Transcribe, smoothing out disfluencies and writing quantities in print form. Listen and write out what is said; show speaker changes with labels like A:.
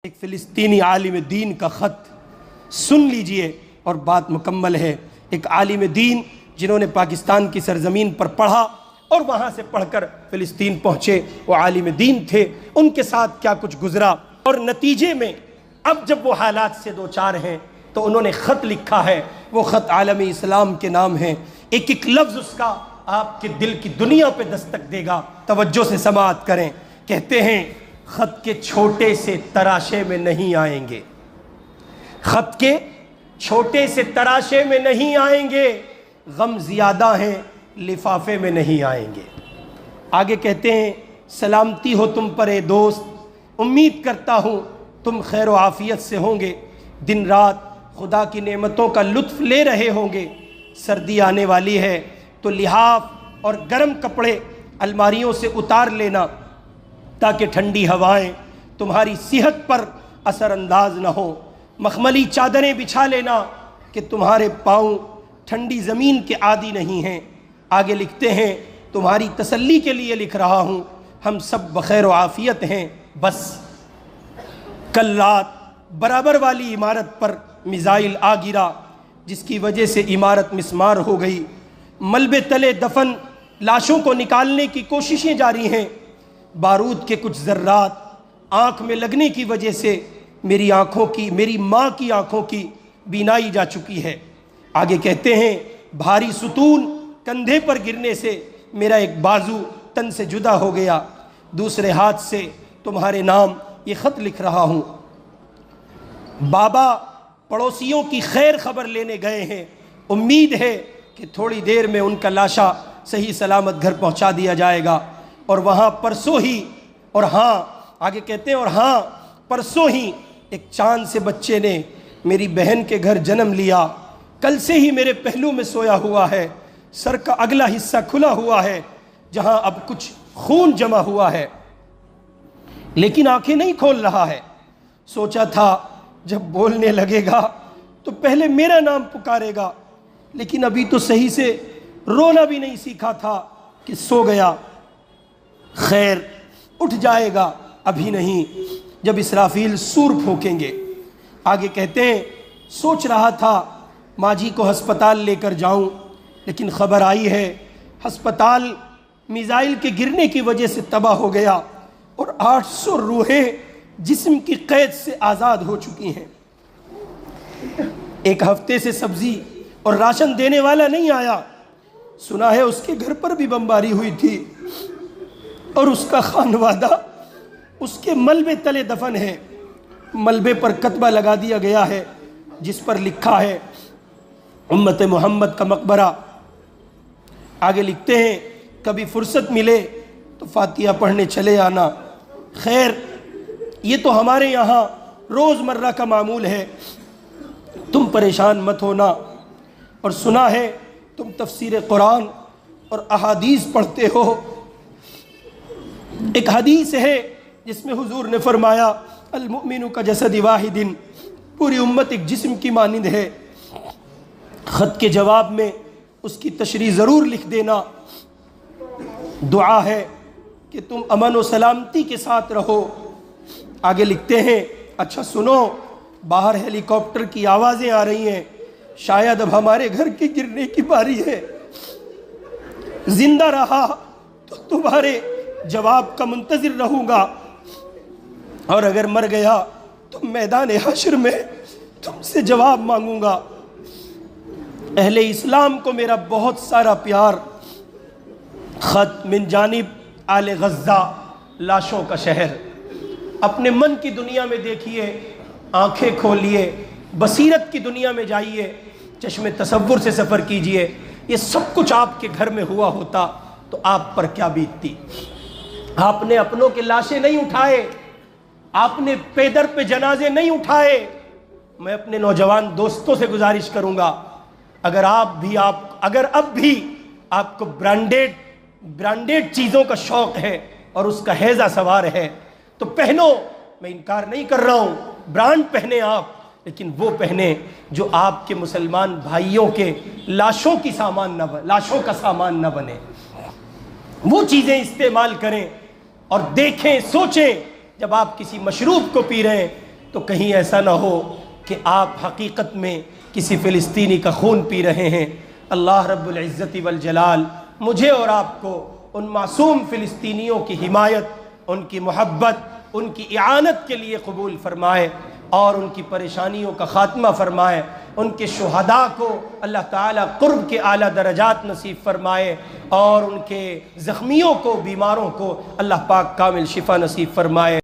A: ایک فلسطینی عالم دین کا خط سن لیجئے اور بات مکمل ہے۔ ایک عالم دین جنہوں نے پاکستان کی سرزمین پر پڑھا اور وہاں سے پڑھ کر فلسطین پہنچے، وہ عالم دین تھے، ان کے ساتھ کیا کچھ گزرا، اور نتیجے میں اب جب وہ حالات سے دوچار ہیں تو انہوں نے خط لکھا ہے۔ وہ خط عالم اسلام کے نام ہے، ایک ایک لفظ اس کا آپ کے دل کی دنیا پہ دستک دے گا۔ توجہ سے سماعت کریں۔ کہتے ہیں خط کے چھوٹے سے تراشے میں نہیں آئیں گے، خط کے چھوٹے سے تراشے میں نہیں آئیں گے، غم زیادہ ہیں لفافے میں نہیں آئیں گے۔ آگے کہتے ہیں سلامتی ہو تم پر اے دوست، امید کرتا ہوں تم خیر و عافیت سے ہوں گے، دن رات خدا کی نعمتوں کا لطف لے رہے ہوں گے۔ سردی آنے والی ہے تو لحاف اور گرم کپڑے الماریوں سے اتار لینا تاکہ ٹھنڈی ہوائیں تمہاری صحت پر اثر انداز نہ ہوں، مخملی چادریں بچھا لینا کہ تمہارے پاؤں ٹھنڈی زمین کے عادی نہیں ہیں۔ آگے لکھتے ہیں تمہاری تسلی کے لیے لکھ رہا ہوں، ہم سب بخیر و عافیت ہیں، بس کل رات برابر والی عمارت پر میزائل آ گرا جس کی وجہ سے عمارت مسمار ہو گئی، ملبے تلے دفن لاشوں کو نکالنے کی کوششیں جاری ہیں، بارود کے کچھ ذرات آنکھ میں لگنے کی وجہ سے میری ماں کی آنکھوں کی بینائی جا چکی ہے۔ آگے کہتے ہیں بھاری ستون کندھے پر گرنے سے میرا ایک بازو تن سے جدا ہو گیا، دوسرے ہاتھ سے تمہارے نام یہ خط لکھ رہا ہوں۔ بابا پڑوسیوں کی خیر خبر لینے گئے ہیں، امید ہے کہ تھوڑی دیر میں ان کا لاشا صحیح سلامت گھر پہنچا دیا جائے گا، اور وہاں پرسوں ہی، اور ہاں آگے کہتے ہیں اور ہاں پرسوں ہی ایک چاند سے بچے نے میری بہن کے گھر جنم لیا، کل سے ہی میرے پہلو میں سویا ہوا ہے، سر کا اگلا حصہ کھلا ہوا ہے جہاں اب کچھ خون جمع ہوا ہے، لیکن آنکھیں نہیں کھول رہا ہے۔ سوچا تھا جب بولنے لگے گا تو پہلے میرا نام پکارے گا، لیکن ابھی تو صحیح سے رونا بھی نہیں سیکھا تھا کہ سو گیا۔ خیر اٹھ جائے گا، ابھی نہیں، جب اسرافیل سور پھونکیں گے۔ آگے کہتے ہیں سوچ رہا تھا ماں جی کو ہسپتال لے کر جاؤں، لیکن خبر آئی ہے ہسپتال میزائل کے گرنے کی وجہ سے تباہ ہو گیا اور 800 روحیں جسم کی قید سے آزاد ہو چکی ہیں۔ ایک ہفتے سے سبزی اور راشن دینے والا نہیں آیا، سنا ہے اس کے گھر پر بھی بمباری ہوئی تھی اور اس کا خانوادہ اس کے ملبے تلے دفن ہے۔ ملبے پر کتبہ لگا دیا گیا ہے جس پر لکھا ہے امت محمد کا مقبرہ۔ آگے لکھتے ہیں کبھی فرصت ملے تو فاتحہ پڑھنے چلے آنا۔ خیر یہ تو ہمارے یہاں روز مرہ کا معمول ہے، تم پریشان مت ہونا۔ اور سنا ہے تم تفسیر قرآن اور احادیث پڑھتے ہو، ایک حدیث ہے جس میں حضور نے فرمایا المؤمن کا جسد واحد، پوری امت ایک جسم کی مانند ہے۔ خط کے جواب میں اس کی تشریح ضرور لکھ دینا۔ دعا ہے کہ تم امن و سلامتی کے ساتھ رہو۔ آگے لکھتے ہیں اچھا سنو، باہر ہیلی کاپٹر کی آوازیں آ رہی ہیں، شاید اب ہمارے گھر کے گرنے کی باری ہے، زندہ رہا تو تمہارے جواب کا منتظر رہوں گا، اور اگر مر گیا تو میدان حشر میں تم سے جواب مانگوں گا۔ اہل اسلام کو میرا بہت سارا پیار۔ خط من جانب آل غزہ، لاشوں کا شہر۔ اپنے من کی دنیا میں دیکھیے، آنکھیں کھولیے، بصیرت کی دنیا میں جائیے، چشم تصور سے سفر کیجئے۔ یہ سب کچھ آپ کے گھر میں ہوا ہوتا تو آپ پر کیا بیتتی؟ آپ نے اپنوں کے لاشیں نہیں اٹھائے، آپ نے پیدر پہ جنازے نہیں اٹھائے۔ میں اپنے نوجوان دوستوں سے گزارش کروں گا اگر اب بھی آپ کو برانڈیڈ چیزوں کا شوق ہے اور اس کا ہیضہ سوار ہے تو پہنو، میں انکار نہیں کر رہا ہوں، برانڈ پہنے آپ، لیکن وہ پہنے جو آپ کے مسلمان بھائیوں کے لاشوں کا سامان نہ بنے۔ وہ چیزیں استعمال کریں اور دیکھیں، سوچیں، جب آپ کسی مشروب کو پی رہے ہیں تو کہیں ایسا نہ ہو کہ آپ حقیقت میں کسی فلسطینی کا خون پی رہے ہیں۔ اللہ رب العزت والجلال مجھے اور آپ کو ان معصوم فلسطینیوں کی حمایت، ان کی محبت، ان کی اعانت کے لیے قبول فرمائے اور ان کی پریشانیوں کا خاتمہ فرمائے۔ ان کے شہداء کو اللہ تعالیٰ قرب کے اعلیٰ درجات نصیب فرمائے اور ان کے زخمیوں کو، بیماروں کو اللہ پاک کامل شفا نصیب فرمائے۔